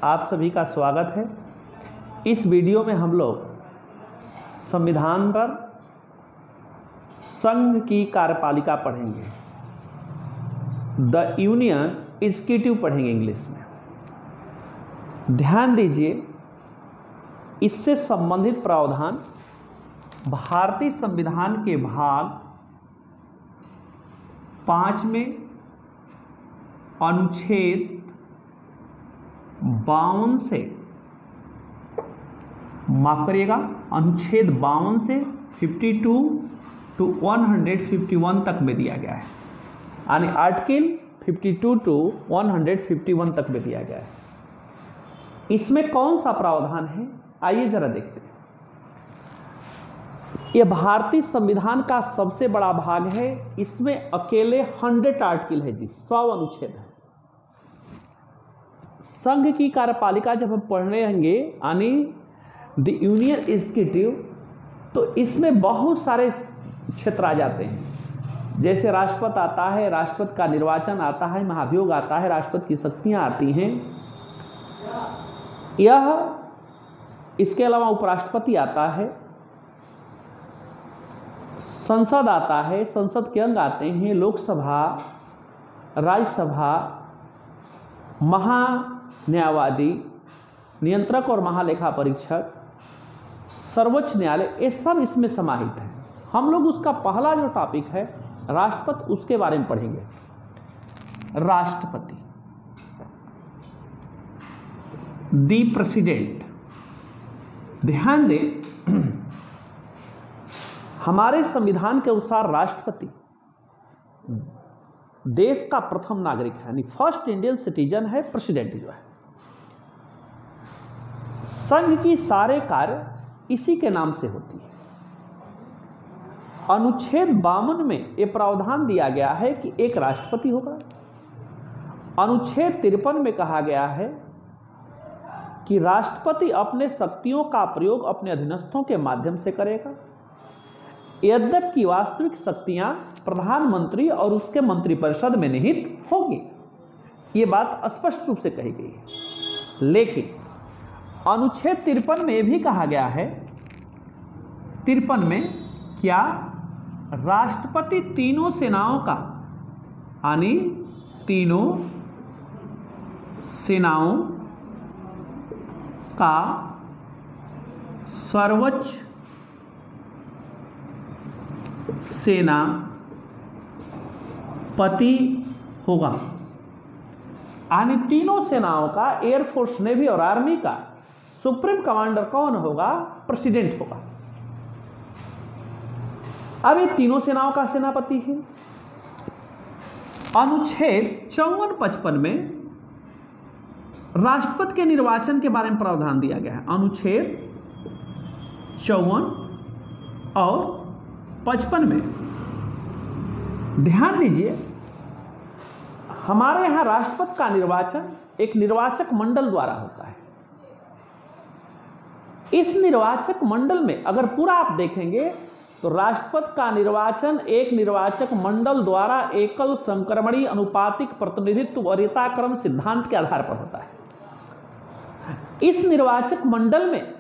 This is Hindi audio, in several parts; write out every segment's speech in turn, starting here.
आप सभी का स्वागत है। इस वीडियो में हम लोग संविधान पर संघ की कार्यपालिका पढ़ेंगे, द यूनियन एग्जीक्यूटिव पढ़ेंगे इंग्लिश में। ध्यान दीजिए, इससे संबंधित प्रावधान भारतीय संविधान के भाग 5 में अनुच्छेद 52 से, माफ करिएगा, अनुच्छेद 52 से 52 टू 151 तक में दिया गया है, यानी आर्टिकल 52 टू 151 तक में दिया गया है। इसमें कौन सा प्रावधान है, आइए जरा देखते हैं। यह भारतीय संविधान का सबसे बड़ा भाग है। इसमें अकेले 100 आर्टिकल है जी, 100 अनुच्छेद है। संघ की कार्यपालिका जब हम पढ़ने रहेंगे, यानी द यूनियन एग्जीक्यूटिव, तो इसमें बहुत सारे क्षेत्र आ जाते हैं। जैसे राष्ट्रपति आता है, राष्ट्रपति का निर्वाचन आता है, महाभियोग आता है, राष्ट्रपति की शक्तियां आती हैं। इसके अलावा उपराष्ट्रपति आता है, संसद आता है, संसद के अंग आते हैं, लोकसभा, राज्यसभा, महान्यायवादी, नियंत्रक और महालेखा परीक्षक, सर्वोच्च न्यायालय, ये सब इसमें समाहित है। हम लोग उसका पहला जो टॉपिक है राष्ट्रपति, उसके बारे में पढ़ेंगे। राष्ट्रपति, दी प्रेसिडेंट। ध्यान दें, हमारे संविधान के अनुसार राष्ट्रपति देश का प्रथम नागरिक है, यानी फर्स्ट इंडियन सिटीजन है प्रेसिडेंट जो है। संघ की सारे कार्य इसी के नाम से होती है। अनुच्छेद 52 में यह प्रावधान दिया गया है कि एक राष्ट्रपति होगा। अनुच्छेद 53 में कहा गया है कि राष्ट्रपति अपने शक्तियों का प्रयोग अपने अधीनस्थों के माध्यम से करेगा, यद्यपि वास्तविक शक्तियां प्रधानमंत्री और उसके मंत्रिपरिषद में निहित होगी। ये बात स्पष्ट रूप से कही गई है। लेकिन अनुच्छेद 53 में भी कहा गया है, 53 में क्या, राष्ट्रपति तीनों सेनाओं का, यानी तीनों सेनाओं का सर्वोच्च सेनापति होगा। यानी तीनों सेनाओं का, एयरफोर्स, नेवी और आर्मी का सुप्रीम कमांडर कौन होगा? प्रेसिडेंट होगा। अब ये तीनों सेनाओं का सेनापति है। अनुच्छेद 54-55 में राष्ट्रपति के निर्वाचन के बारे में प्रावधान दिया गया है। अनुच्छेद 54 और 55 में ध्यान दीजिए, हमारे यहां राष्ट्रपति का निर्वाचन एक निर्वाचक मंडल द्वारा होता है। इस निर्वाचक मंडल में अगर पूरा आप देखेंगे तो राष्ट्रपति का निर्वाचन एक निर्वाचक मंडल द्वारा एकल संक्रमणीय अनुपातिक प्रतिनिधित्व वरीयताक्रम सिद्धांत के आधार पर होता है। इस निर्वाचक मंडल में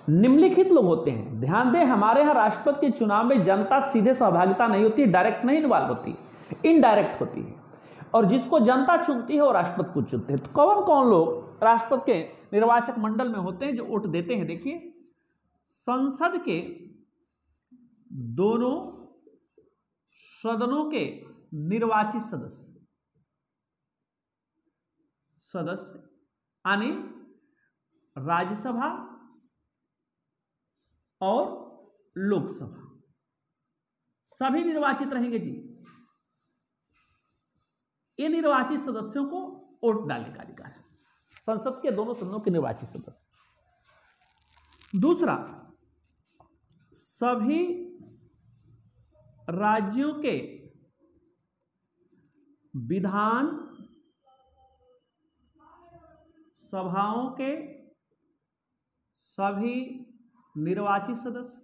निम्नलिखित लोग होते हैं। ध्यान दें, हमारे यहाँ राष्ट्रपति के चुनाव में जनता सीधे सहभागिता नहीं होती, डायरेक्ट नहीं इन्वॉल्व होती, इनडायरेक्ट होती है। और जिसको जनता चुनती है वो राष्ट्रपति को चुनते हैं। तो कौन कौन लोग राष्ट्रपति के निर्वाचक मंडल में होते हैं जो वोट देते हैं? देखिए, संसद के दोनों सदनों के निर्वाचित सदस्य यानी राज्यसभा और लोकसभा, सभी निर्वाचित रहेंगे जी। ये निर्वाचित सदस्यों को वोट डालने का अधिकार है, संसद के दोनों सदनों के निर्वाचित सदस्य। दूसरा, सभी राज्यों के विधान सभाओं के सभी निर्वाचित सदस्य।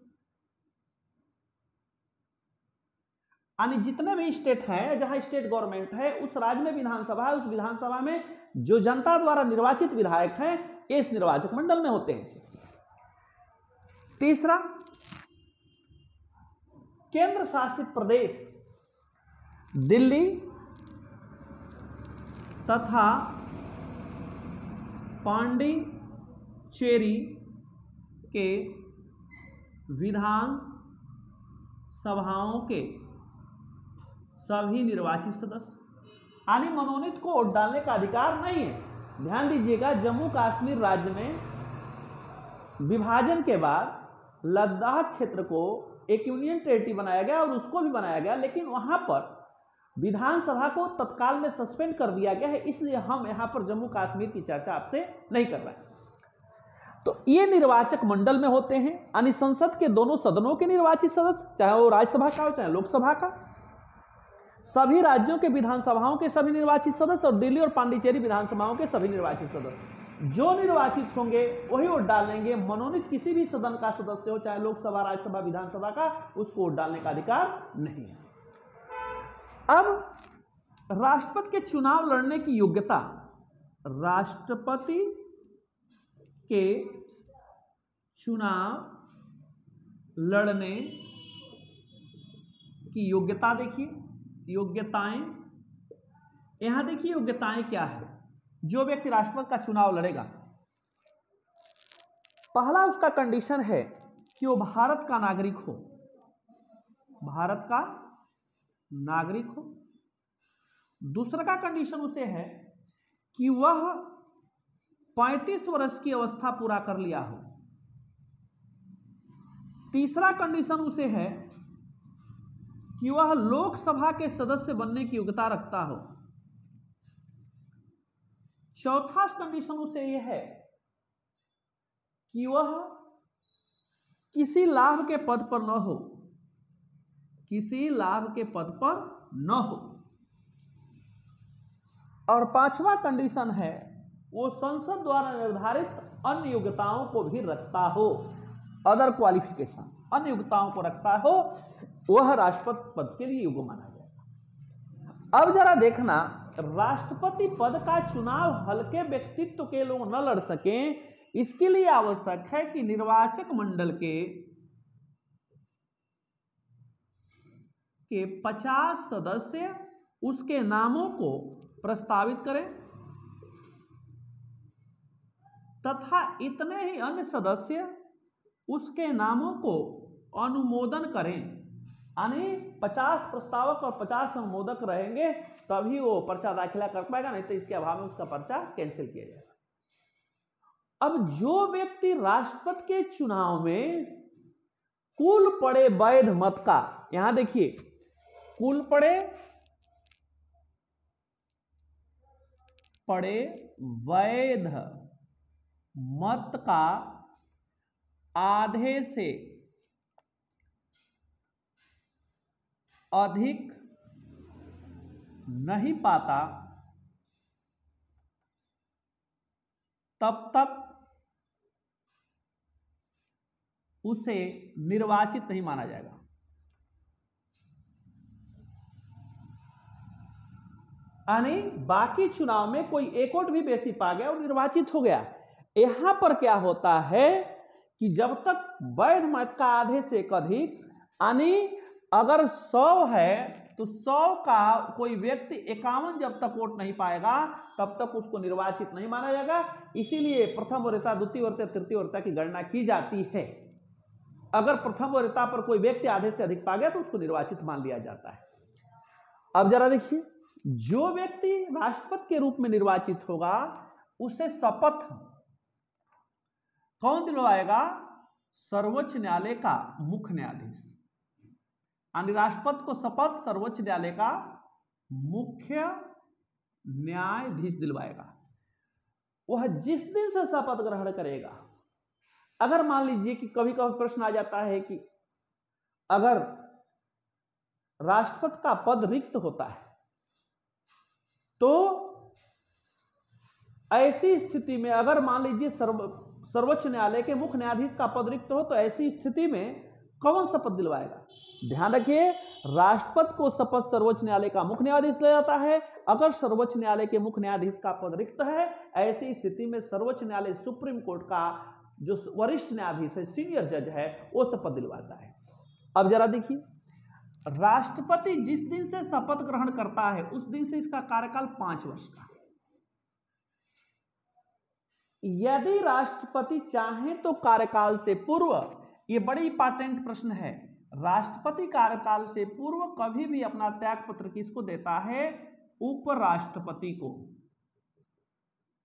यानी जितने भी स्टेट हैं जहां स्टेट गवर्नमेंट है, उस राज्य में विधानसभा है, उस विधानसभा में जो जनता द्वारा निर्वाचित विधायक हैं ये इस निर्वाचक मंडल में होते हैं। तीसरा, केंद्र शासित प्रदेश दिल्ली तथा पांडिचेरी के विधान सभाओं के सभी निर्वाचित सदस्य, यानी मनोनीत को वोट डालने का अधिकार नहीं है। ध्यान दीजिएगा, जम्मू कश्मीर राज्य में विभाजन के बाद लद्दाख क्षेत्र को एक यूनियन टेरिटरी बनाया गया और उसको भी बनाया गया, लेकिन वहां पर विधानसभा को तत्काल में सस्पेंड कर दिया गया है, इसलिए हम यहां पर जम्मू कश्मीर की चर्चा आपसे नहीं कर रहे हैं। तो ये निर्वाचक मंडल में होते हैं, यानी संसद के दोनों सदनों के निर्वाचित सदस्य, चाहे वो राज्यसभा का हो चाहे लोकसभा का, सभी राज्यों के विधानसभाओं के सभी निर्वाचित सदस्य और दिल्ली और पांडिचेरी विधानसभाओं के सभी निर्वाचित सदस्य। जो निर्वाचित होंगे वही वोट डालेंगे। मनोनीत किसी भी सदन का सदस्य हो, चाहे लोकसभा, राज्यसभा, विधानसभा का, उसको वोट डालने का अधिकार नहीं है। अब राष्ट्रपति के चुनाव लड़ने की योग्यता, राष्ट्रपति के चुनाव लड़ने की योग्यता देखिए, योग्यताएं यहां देखिए, योग्यताएं क्या है। जो व्यक्ति राष्ट्रपति का चुनाव लड़ेगा, पहला उसका कंडीशन है कि वो भारत का नागरिक हो, भारत का नागरिक हो। दूसरा का कंडीशन उसे है कि वह 35 वर्ष की अवस्था पूरा कर लिया हो। तीसरा कंडीशन उसे है कि वह लोकसभा के सदस्य बनने की योग्यता रखता हो। चौथा कंडीशन उसे यह है कि वह किसी लाभ के पद पर न हो, किसी लाभ के पद पर न हो। और पांचवा कंडीशन है वो संसद द्वारा निर्धारित अन्य योग्यताओं को भी रखता हो, अदर क्वालिफिकेशन, अन्य योग्यताओं को रखता हो, वह राष्ट्रपति पद के लिए योग्य माना जाएगा। अब जरा देखना, राष्ट्रपति पद का चुनाव हल्के व्यक्तित्व के लोग न लड़ सकें, इसके लिए आवश्यक है कि निर्वाचक मंडल के 50 सदस्य उसके नामों को प्रस्तावित करें तथा इतने ही अन्य सदस्य उसके नामों को अनुमोदन करें। यानी 50 प्रस्तावक और 50 अनुमोदक रहेंगे तभी वो पर्चा दाखिला कर पाएगा, नहीं तो इसके अभाव में उसका पर्चा कैंसिल किया जाएगा। अब जो व्यक्ति राष्ट्रपति के चुनाव में कुल पड़े वैध मत का, यहां देखिए, कुल पड़े वैध मत का आधे से अधिक नहीं पाता तब तक उसे निर्वाचित नहीं माना जाएगा। यानी बाकी चुनाव में कोई एक वोट भी बेसी पा गया और निर्वाचित हो गया। यहां पर क्या होता है कि जब तक वैध मत का आधे से अधिक, यानी अगर 100 है तो 100 का कोई व्यक्ति 51 जब तक वोट नहीं पाएगा तब तक उसको निर्वाचित नहीं माना जाएगा। इसीलिए प्रथम वरीयता, द्वितीय वरीयता, तृतीय वरीयता की गणना की जाती है। अगर प्रथम वरीयता पर कोई व्यक्ति आधे से अधिक पा गया तो उसको निर्वाचित मान लिया जाता है। अब जरा देखिए, जो व्यक्ति राष्ट्रपति के रूप में निर्वाचित होगा उसे शपथ कौन दिलवाएगा? सर्वोच्च न्यायालय का मुख्य न्यायाधीश। यानी राष्ट्रपति को शपथ सर्वोच्च न्यायालय का मुख्य न्यायाधीश दिलवाएगा। वह जिस दिन से शपथ ग्रहण करेगा, अगर मान लीजिए कि कभी कभी प्रश्न आ जाता है कि अगर राष्ट्रपति का पद रिक्त होता है तो ऐसी स्थिति में, अगर मान लीजिए सर्वोच्च न्यायालय के मुख्य न्यायाधीश का पद रिक्त हो, तो ऐसी स्थिति में कौन शपथ दिलवाएगा? ध्यान रखिए, राष्ट्रपति को शपथ सर्वोच्च न्यायालय का मुख्य न्यायाधीश ले जाता है। अगर सर्वोच्च न्यायालय के मुख्य न्यायाधीश का पद रिक्त है, ऐसी स्थिति में सर्वोच्च न्यायालय सुप्रीम कोर्ट का जो वरिष्ठ न्यायाधीश है, सीनियर जज है, वो शपथ दिलवाता है। अब जरा देखिए, राष्ट्रपति जिस दिन से शपथ ग्रहण करता है उस दिन से इसका कार्यकाल 5 वर्ष का। यदि राष्ट्रपति चाहे तो कार्यकाल से पूर्व, यह बड़ी इंपॉर्टेंट प्रश्न है, राष्ट्रपति कार्यकाल से पूर्व कभी भी अपना त्याग पत्र किसको देता है? उपराष्ट्रपति को,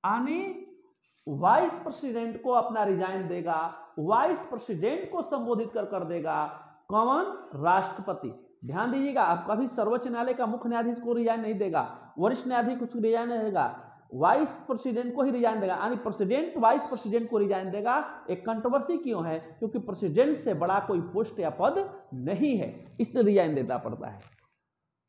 यानी वाइस प्रेसिडेंट को अपना रिजाइन देगा। वाइस प्रेसिडेंट को संबोधित कर देगा कौन? राष्ट्रपति। ध्यान दीजिएगा, आप कभी सर्वोच्च न्यायालय का मुख्य न्यायाधीश को रिजाइन नहीं देगा, वरिष्ठ न्यायाधीश को रिजाइन नहीं देगा, वाइस प्रेसिडेंट को ही रिजाइन देगा, यानी प्रेसिडेंट वाइस प्रेसिडेंट को रिजाइन देगा। एक कंट्रोवर्सी क्यों है? क्योंकि प्रेसिडेंट से बड़ा कोई पोस्ट या पद नहीं है, इसलिए रिजाइन देना पड़ता है।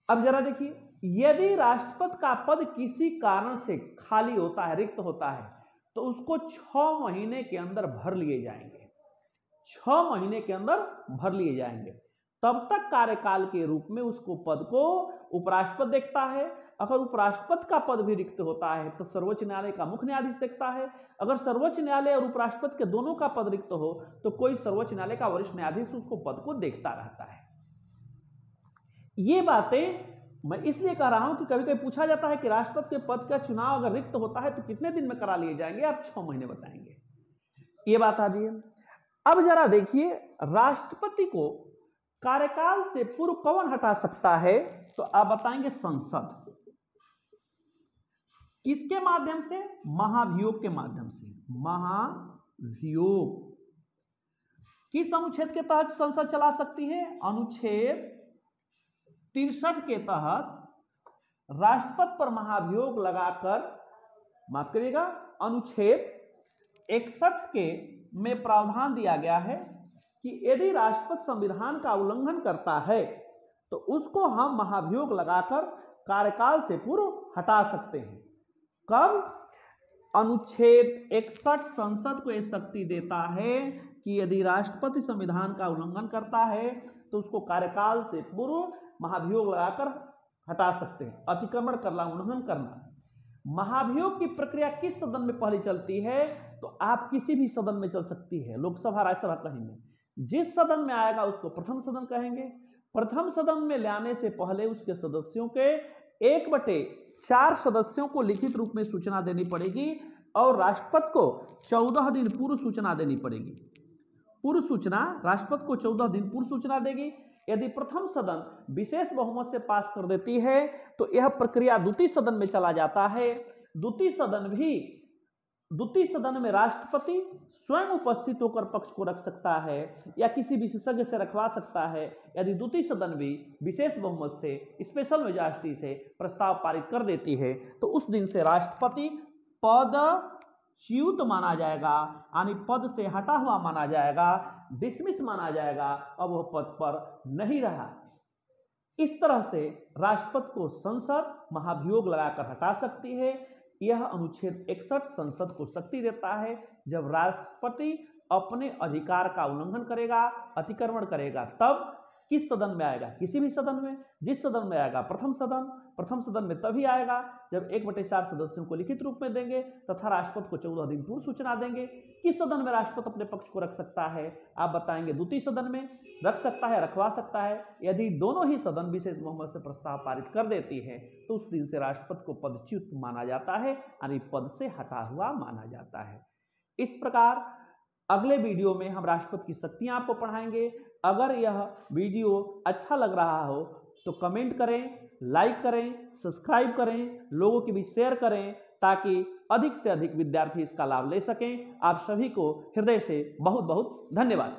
अब जरा देखिए, यदि राष्ट्रपति का पद किसी कारण से खाली होता है, रिक्त होता है, तो उसको 6 महीने के अंदर भर लिए जाएंगे। 6 महीने के अंदर भर लिए जाएंगे। तब तक कार्यकाल के रूप में उसको पद को उपराष्ट्रपति देखता है। अगर उपराष्ट्रपति का पद भी रिक्त होता है तो सर्वोच्च न्यायालय का मुख्य न्यायाधीश देखता है। अगर सर्वोच्च न्यायालय और उपराष्ट्रपति के दोनों का पद रिक्त हो तो कोई सर्वोच्च न्यायालय का वरिष्ठ न्यायाधीश उसको पद को देखता रहता है। ये बातें मैं इसलिए कह रहा हूं कि कभी कभी पूछा जाता है कि राष्ट्रपति के पद का चुनाव अगर रिक्त होता है तो कितने दिन में करा लिए जाएंगे? आप 6 महीने बताएंगे। ये बात आ रही है। अब जरा देखिए, राष्ट्रपति को कार्यकाल से पूर्व कौन हटा सकता है? तो आप बताएंगे संसद। किसके माध्यम से? महाभियोग के माध्यम से। महाभियोग किस अनुच्छेद के तहत संसद चला सकती है? अनुच्छेद 63 के तहत राष्ट्रपति पर महाभियोग लगाकर, माफ करिएगा, अनुच्छेद 61 के में प्रावधान दिया गया है कि यदि राष्ट्रपति संविधान का उल्लंघन करता है तो उसको हम महाभियोग लगाकर कार्यकाल से पूर्व हटा सकते हैं। कब? अनुच्छेद 61 संसद को यह शक्ति देता है कि यदि राष्ट्रपति संविधान का उल्लंघन करता है तो उसको कार्यकाल से पूर्व महाभियोग लगाकर हटा सकते हैं। अतिक्रमण करना, उल्लंघन करना। महाभियोग की प्रक्रिया किस सदन में पहले चलती है? तो आप किसी भी सदन में चल सकती है, लोकसभा, राज्यसभा, कहीं में। जिस सदन में आएगा उसको प्रथम सदन कहेंगे। प्रथम सदन में लाने से पहले उसके सदस्यों के 1/4 सदस्यों को लिखित रूप में सूचना देनी पड़ेगी और राष्ट्रपति को 14 दिन पूर्व सूचना देनी पड़ेगी। पूर्व सूचना राष्ट्रपति को 14 दिन पूर्व सूचना देगी। यदि प्रथम सदन विशेष बहुमत से पास कर देती है तो यह प्रक्रिया द्वितीय सदन में चला जाता है। द्वितीय सदन में राष्ट्रपति स्वयं उपस्थित होकर पक्ष को रख सकता है या किसी विशेषज्ञ से रखवा सकता है। यदि द्वितीय सदन भी विशेष बहुमत से, स्पेशल मेजॉरिटी से प्रस्ताव पारित कर देती है तो उस दिन से राष्ट्रपति पदच्युत माना जाएगा, यानी पद से हटा हुआ माना जाएगा, डिसमिस माना जाएगा, अब वह पद पर नहीं रहा। इस तरह से राष्ट्रपति को संसद महाभियोग लगाकर हटा सकती है। यह अनुच्छेद 61 संसद को शक्ति देता है। जब राष्ट्रपति अपने अधिकार का उल्लंघन करेगा, अतिक्रमण करेगा, तब किस सदन में आएगा? किसी भी सदन में। जिस सदन में आएगा प्रथम सदन में तभी आएगा जब 1/4 सदस्यों को लिखित रूप में देंगे तथा राष्ट्रपति को 14 दिन पूर्व सूचना देंगे। किस सदन में राष्ट्रपति अपने पक्ष को रख सकता है? आप बताएंगे द्वितीय सदन में रख सकता है, रखवा सकता है। यदि दोनों ही सदन विशेष बहुमत से प्रस्ताव पारित कर देती है तो उस दिन से राष्ट्रपति को पदच्युत माना जाता है, यानी पद से हटा हुआ माना जाता है। इस प्रकार अगले वीडियो में हम राष्ट्रपति की शक्तियां आपको पढ़ाएंगे। अगर यह वीडियो अच्छा लग रहा हो तो कमेंट करें, लाइक करें, सब्सक्राइब करें, लोगों के बीच शेयर करें ताकि अधिक से अधिक विद्यार्थी इसका लाभ ले सकें। आप सभी को हृदय से बहुत बहुत धन्यवाद।